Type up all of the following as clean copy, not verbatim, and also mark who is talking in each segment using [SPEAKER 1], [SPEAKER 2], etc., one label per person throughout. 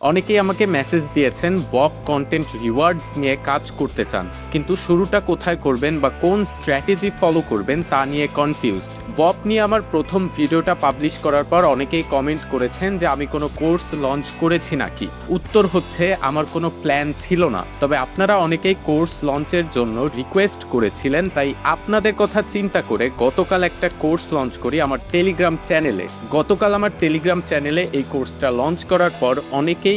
[SPEAKER 1] অনেকেই আমাকে মেসেজ দিয়েছেন ভব কন্টেন্ট রিওয়ার্ডস নিয়ে কাজ করতে চান, কিন্তু শুরুটা কোথায় করবেন বা কোন স্ট্র্যাটেজি ফলো করবেন তা নিয়ে কনফিউজড। ভব নিয়ে আমার প্রথম ভিডিওটা পাবলিশ করার পর অনেকেই কমেন্ট করেছেন যে আমি কোনো কোর্স লঞ্চ করেছি নাকি। উত্তর হচ্ছে আমার কোনো প্ল্যান ছিল না, তবে আপনারা অনেকেই কোর্স লঞ্চের জন্য রিকোয়েস্ট করেছিলেন, তাই আপনাদের কথা চিন্তা করে গতকাল একটা কোর্স লঞ্চ করি আমার টেলিগ্রাম চ্যানেলে। গতকাল আমার টেলিগ্রাম চ্যানেলে এই কোর্সটা লঞ্চ করার পর অনেকেই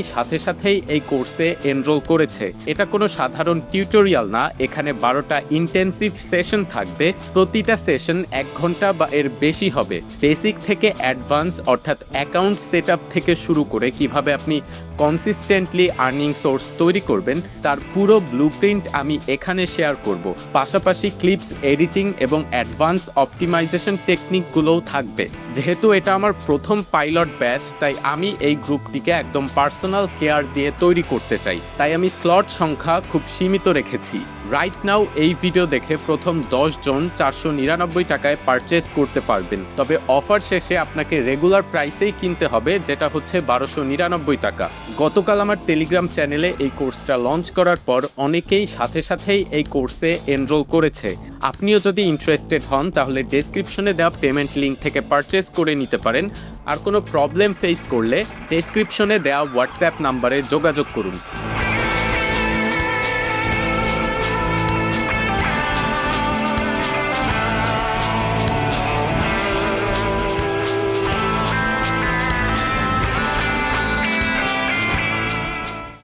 [SPEAKER 1] সাথেই এই কোর্সে এনরোল করেছে। এটা কোনো সাধারণ টিউটোরিয়াল না, এখানে 12টা ইন্টেন্সিভ সেশন থাকবে। প্রতিটা সেশন 1 ঘন্টা বা এর বেশি হবে। বেসিক থেকে অ্যাডভান্স অর্থাৎ অ্যাকাউন্ট সেটআপ থেকে শুরু করে কিভাবে আপনি কনসিস্টেন্টলি আর্নিং সোর্স তৈরি করবেন তার পুরো ব্লুপ্রিন্ট আমি এখানে শেয়ার করব। পাশাপাশি ক্লিপস এডিটিং এবং অ্যাডভান্স অপটিমাইজেশন টেকনিকগুলোও থাকবে। যেহেতু এটা আমার প্রথম পাইলট ব্যাচ, তাই আমি এই গ্রুপটিকে একদম পার্সোনাল কেয়ার দিয়ে তৈরি করতে চাই, তাই আমি স্লট সংখ্যা খুব সীমিত রেখেছি। রাইট নাও এই ভিডিও দেখে প্রথম 10 জন 499 টাকায় পারচেস করতে পারবেন, তবে অফার শেষে আপনাকে রেগুলার প্রাইসেই কিনতে হবে, যেটা হচ্ছে 1299 টাকা। গতকাল আমার টেলিগ্রাম চ্যানেলে এই কোর্সটা লঞ্চ করার পর অনেকেই সাথেই এই কোর্সে এনরোল করেছে। আপনিও যদি ইন্টারেস্টেড হন তাহলে ডেসক্রিপশনে দেওয়া পেমেন্ট লিঙ্ক থেকে পারচেস করে নিতে পারেন। আর কোনো প্রবলেম ফেস করলে ডেসক্রিপশনে দেওয়া হোয়াটসঅ্যাপ নাম্বারে যোগাযোগ করুন।